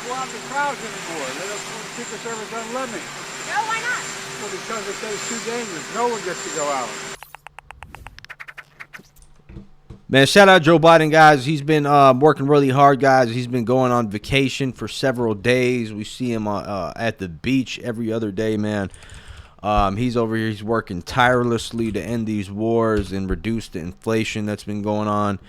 go out in the crowds anymore. They don't Secret Service doesn't let me. No, why not? Well, because they say it's too dangerous. No one gets to go out. Man, shout out Joe Biden, guys. He's been working really hard, guys. He's been going on vacation for several days. We see him at the beach every other day, man. He's over here. He's working tirelessly to end these wars and reduce the inflation that's been going on.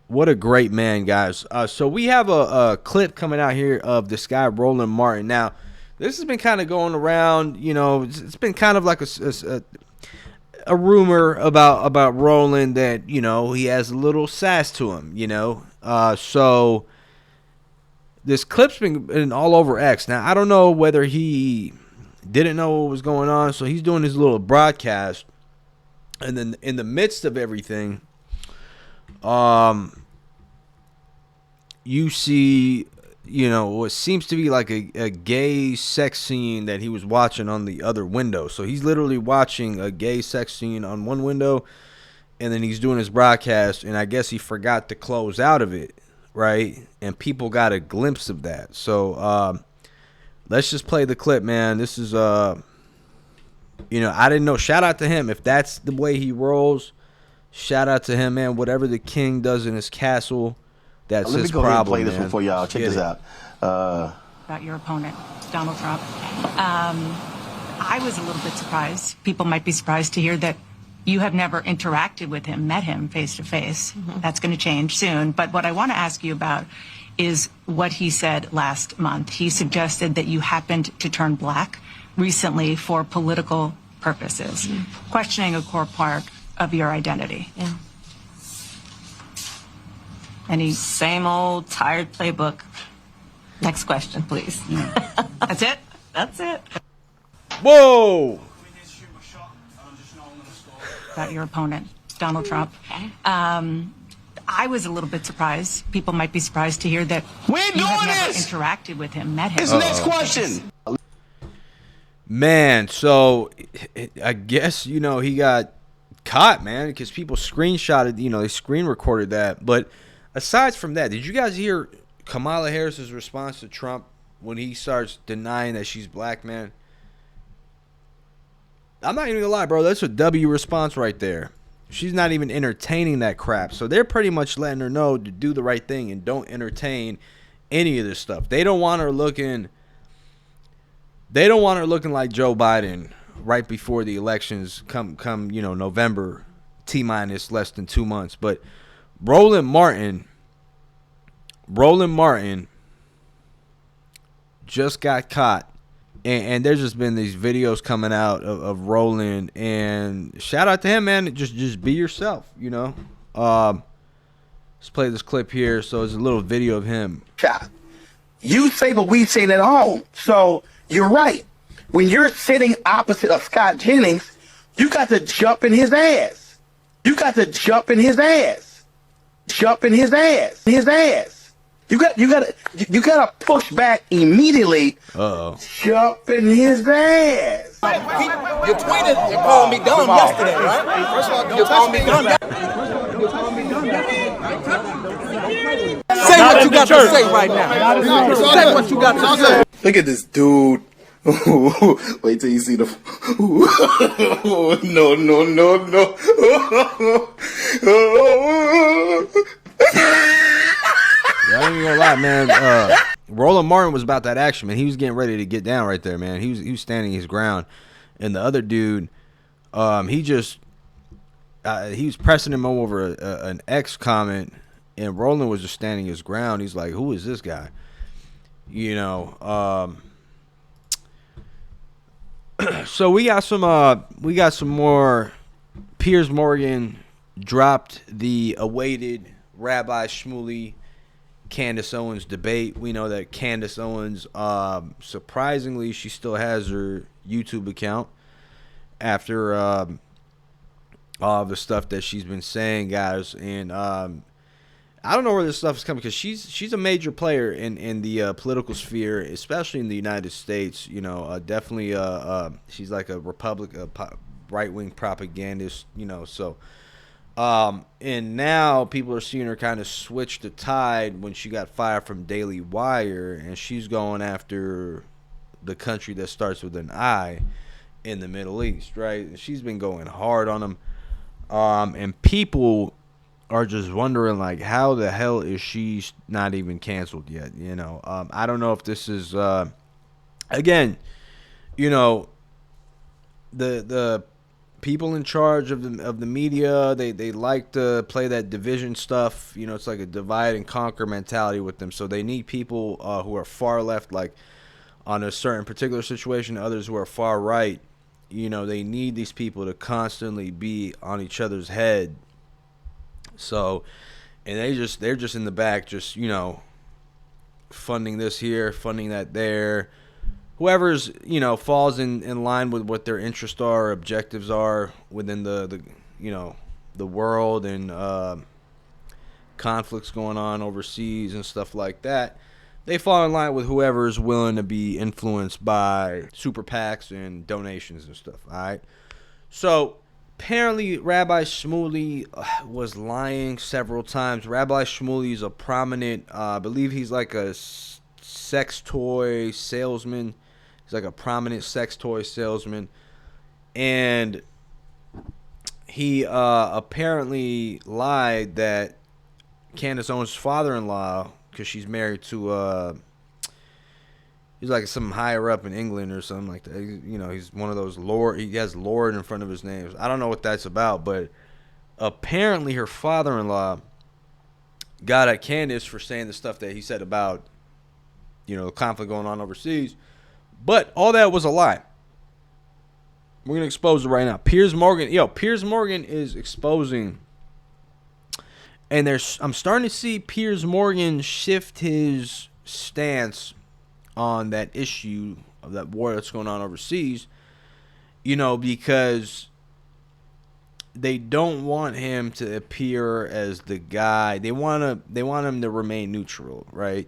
What a great man, guys. So we have a clip coming out here of this guy, Roland Martin. Now, this has been kind of going around. You know, it's been kind of like a rumor about Roland that, you know, he has a little sass to him, you know. So this clip's been all over X. Now, I don't know whether he didn't know what was going on, so he's doing his little broadcast. And then in the midst of everything, you see, you know, what seems to be like a gay sex scene that he was watching on the other window. So he's literally watching a gay sex scene on one window, and then he's doing his broadcast, and I guess he forgot to close out of it, right? And people got a glimpse of that. So let's just play the clip, man. This is, you know, I didn't know. Shout out to him. If that's the way he rolls, shout out to him, man. Whatever the king does in his castle, that's his problem. Let me go ahead and play this man. one for y'all. Check this out. About your opponent, Donald Trump. I was a little bit surprised. People might be surprised to hear that you have never interacted with him, met him face to face. That's going to change soon. But what I want to ask you about is what he said last month. He suggested that you happened to turn black recently for political purposes, questioning a core part of your identity. Yeah. Any same old tired playbook. Next question, please. That's it? That's it. Whoa! About your opponent, Donald Trump. I was a little bit surprised. People might be surprised to hear that We ain't you have doing never this! interacted with him, met him. His next question. Man, so I guess, you know, he got caught, man, because people screenshotted, you know, they screen recorded that. But aside from that, did you guys hear Kamala Harris's response to Trump when he starts denying that she's black, man? I'm not even gonna lie, bro. That's a W response right there. She's not even entertaining that crap. So they're pretty much letting her know to do the right thing and don't entertain any of this stuff. They don't want her looking like Joe Biden right before the elections come, you know, November, T-minus less than 2 months. But Roland Martin just got caught. And there's just been these videos coming out of Roland, and shout out to him, man. Just be yourself, you know. Let's play this clip here. So it's a little video of him. You say what we say at home. So you're right. When you're sitting opposite of Scott Jennings, you got to jump in his ass. You got to jump in his ass. Jump in his ass. His ass. You got to push back immediately. Jump in his ass. You tweeted, you called me dumb yesterday, right? First of all, you called me dumb. Say what you got to say right now. Say what you got to say. Look at this dude. Wait till you see the. No. I ain't gonna lie, man. Roland Martin was about that action, man. He was getting ready to get down right there, man. He was standing his ground, and the other dude, he was pressing him over an X comment, and Roland was just standing his ground. He's like, "Who is this guy?" You know. So we got some more. Piers Morgan dropped the awaited Rabbi Shmuley Candace Owens debate. We know that Candace Owens, surprisingly, she still has her YouTube account after all the stuff that she's been saying, guys. And I don't know where this stuff is coming, because she's a major player in the political sphere, especially in the United States. You know, definitely she's like a right-wing propagandist. You know, so And now people are seeing her kind of switch the tide when she got fired from Daily Wire, and she's going after the country that starts with an I in the Middle East, right? And she's been going hard on them. And people are just wondering, like, how the hell is she not even canceled yet? You know, I don't know if this is, again, you know, the people in charge of the media, they like to play that division stuff. You know, it's like a divide and conquer mentality with them. So they need people who are far left, like on a certain particular situation, others who are far right. You know, they need these people to constantly be on each other's head. So, and they're just in the back, just, you know, funding this here, funding that there. Whoever's, you know, falls in line with what their interests are, or objectives are within the you know, the world, and conflicts going on overseas and stuff like that, they fall in line with whoever's willing to be influenced by super PACs and donations and stuff. All right. So apparently Rabbi Shmuley was lying several times. Rabbi Shmuley is a prominent, I believe he's like a sex toy salesman. He's like a prominent sex toy salesman. And he apparently lied that Candace Owens' father-in-law, because she's married to, he's like some higher up in England or something like that. You know, he's one of those Lord. He has Lord in front of his name. I don't know what that's about, but apparently her father-in-law got at Candace for saying the stuff that he said about, you know, the conflict going on overseas. But all that was a lie. We're going to expose it right now. Piers Morgan is exposing. And I'm starting to see Piers Morgan shift his stance on that issue of that war that's going on overseas. You know, because they don't want him to appear as the guy. They want him to remain neutral, right?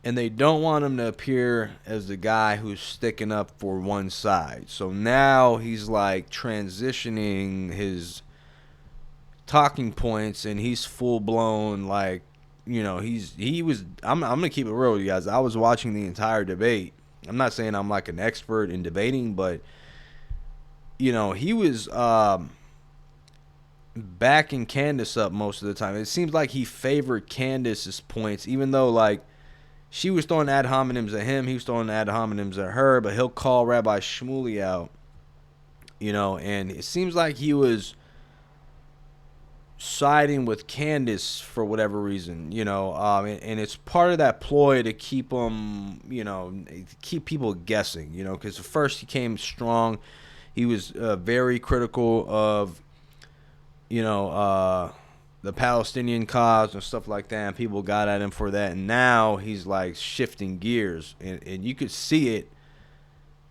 And they don't want him to appear as the guy who's sticking up for one side. So now he's like transitioning his talking points, and he's full blown, like, you know, I'm gonna keep it real with you guys. I was watching the entire debate. I'm not saying I'm like an expert in debating, but you know, he was backing Candace up most of the time. It seems like he favored Candace's points, even though, like, she was throwing ad hominems at him, he was throwing ad hominems at her, but he'll call Rabbi Shmuley out, you know, and it seems like he was siding with Candace for whatever reason, you know, and it's part of that ploy to keep him, you know, keep people guessing, you know, because at first he came strong. He was very critical of, you know, the Palestinian cause and stuff like that, and people got at him for that, and now he's like shifting gears, and you could see it,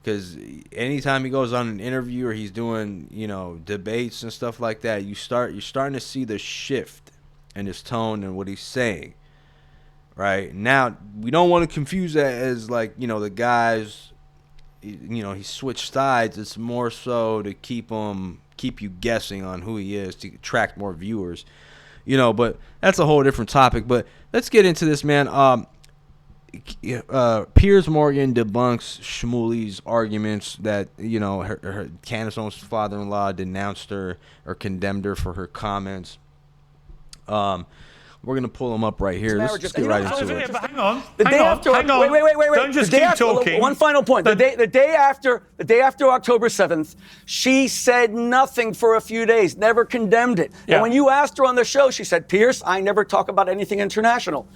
because anytime he goes on an interview or he's doing, you know, debates and stuff like that, you're starting to see the shift in his tone and what he's saying. Right now, we don't want to confuse that as, like, you know, the guys, you know, he switched sides. It's more so to keep you guessing on who he is, to attract more viewers, you know. But that's a whole different topic. But let's get into this, man. Piers Morgan debunks Shmuley's arguments that, you know, her Candace Owens' father-in-law denounced her or condemned her for her comments. We're gonna pull them up right here. Let's just get right into it. Hang on. Hang on. Wait. Don't just keep talking. One final point. The day after October 7th, she said nothing for a few days, never condemned it. Yeah. And when you asked her on the show, she said, "Pierce, I never talk about anything international."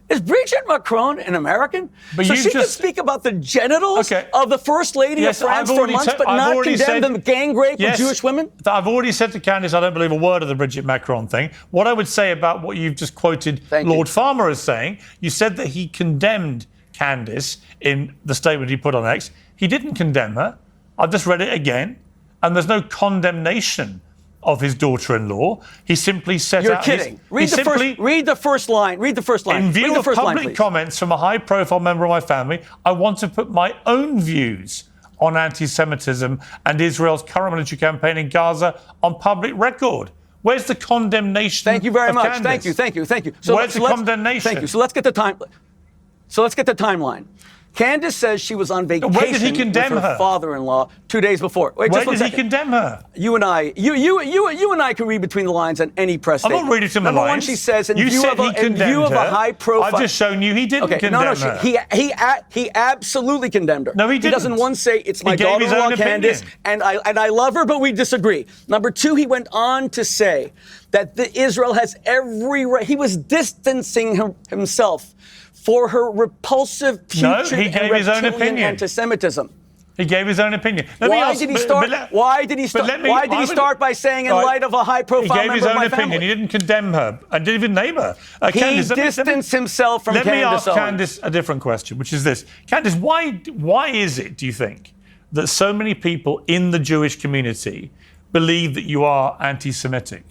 Is Brigitte Macron an American? But so you she can just speak about the genitals of the First Lady of France for months, but not condemn the gang rape of Jewish women? I've already said to Candace, I don't believe a word of the Brigitte Macron thing. What I would say about what you've just quoted Lord Farmer as saying, you said that he condemned Candace in the statement he put on X. He didn't condemn her. I've just read it again, and there's no condemnation of his daughter-in-law. He simply set You're out... kidding. Read the first line. In view of public comments from a high-profile member of my family, I want to put my own views on anti-Semitism and Israel's current military campaign in Gaza on public record. Where's the condemnation? Thank you very much. Candace? Thank you. So where's the condemnation? Thank you. So let's get the timeline. Candace says she was on vacation Where did he condemn with her father-in-law 2 days before. Wait, Where did he condemn her? You and I can read between the lines on any press statement. I'm not reading between the lines. Number one, she says, in you view said of he condemned a high profile. I've just shown you he didn't condemn her. He absolutely condemned her. No, he didn't. He doesn't once say it's my daughter-in-law Candace, and I love her, but we disagree. Number two, he went on to say that Israel has every right. He was distancing himself for her repulsive, putrid, and reptilian anti-Semitism. He gave his own opinion. Why did he start by saying, in light of a high-profile member of my family? He gave his own opinion. He didn't condemn her and didn't even name her. He distanced himself from Candace Owens. Let me ask Candace a different question, which is this. Candace, why is it, do you think, that so many people in the Jewish community believe that you are anti-Semitic?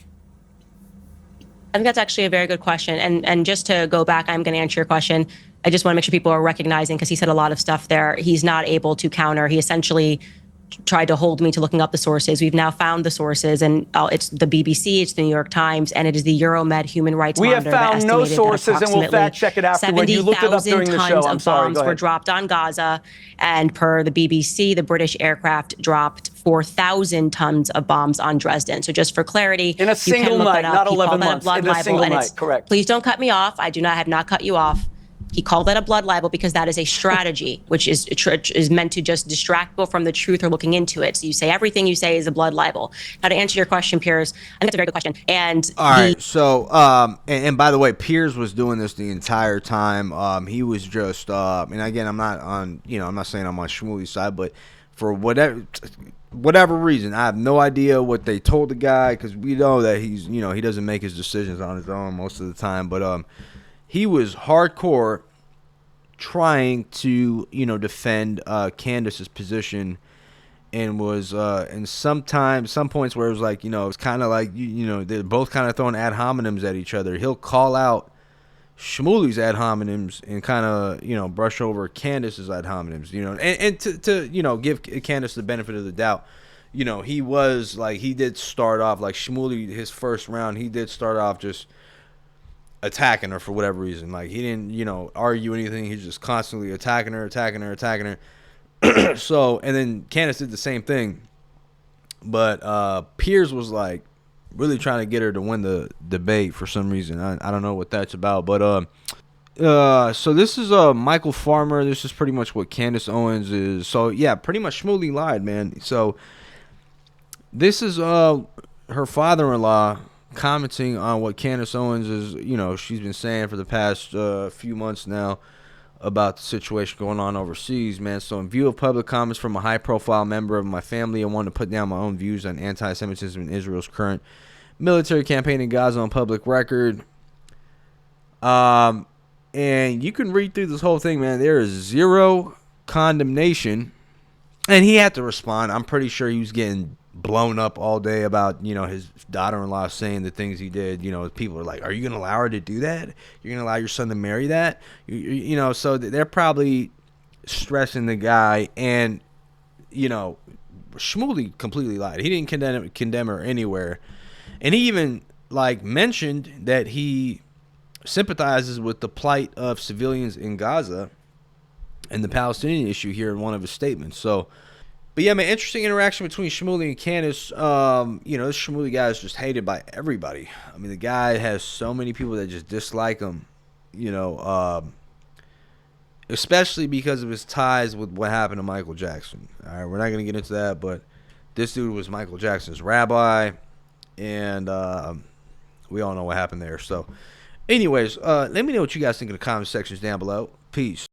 I think that's actually a very good question. And just to go back, I'm going to answer your question. I just want to make sure people are recognizing, because he said a lot of stuff there, he's not able to counter. He essentially tried to hold me to looking up the sources. We've now found the sources, and it's the BBC, it's the New York Times, and it is the Euromed Human Rights Monitor. We have found no sources, and we'll fact check it afterward. You looked it up during the show. I'm sorry. 70,000 tons of bombs were dropped on Gaza, and per the BBC, the British aircraft dropped 4,000 tons of bombs on Dresden. So just for clarity, in a single night, not 11 months. In a single night, correct. Please don't cut me off. I have not cut you off. He called that a blood libel because that is a strategy, which is meant to just distract people from the truth or looking into it. So you say everything you say is a blood libel. Now, to answer your question, Piers, I think that's a very good question. And all right, so and by the way, Piers was doing this the entire time. He was just and again, I'm not saying I'm on Shmuley's side, but for whatever reason, I have no idea what they told the guy, because we know that he's he doesn't make his decisions on his own most of the time, but he was hardcore trying to, defend Candace's position, and was and some points where it was like, it's kind of like, they're both kind of throwing ad hominems at each other. He'll call out Shmuley's ad hominems and kind of, brush over Candace's ad hominems, and to give Candace the benefit of the doubt. He was like, he did start off like Shmuley, his first round, he did start off just attacking her for whatever reason. Like, he didn't, argue anything. He's just constantly attacking her. So, and then Candace did the same thing. But Piers was like really trying to get her to win the debate for some reason. I don't know what that's about. But so this is Michael Farmer. This is pretty much what Candace Owens is. So yeah, pretty much Shmuley lied, man. So this is her father-in-law commenting on what Candace Owens is, she's been saying for the past few months now about the situation going on overseas, man. So in view of public comments from a high-profile member of my family, I want to put down my own views on anti-Semitism in Israel's current military campaign in Gaza on public record. And you can read through this whole thing, man. There is zero condemnation. And he had to respond. I'm pretty sure he was getting blown up all day about, his daughter-in-law saying the things he did. People are like, are you going to allow her to do that? You're going to allow your son to marry that? So they're probably stressing the guy. And, Shmuley completely lied. He didn't condemn her anywhere. And he even, mentioned that he sympathizes with the plight of civilians in Gaza and the Palestinian issue here in one of his statements. So, but yeah, man, interesting interaction between Shmuley and Candace. This Shmuley guy is just hated by everybody. I mean, the guy has so many people that just dislike him, especially because of his ties with what happened to Michael Jackson. All right, we're not going to get into that, but this dude was Michael Jackson's rabbi, and we all know what happened there. So, anyways, let me know what you guys think in the comment sections down below. Peace.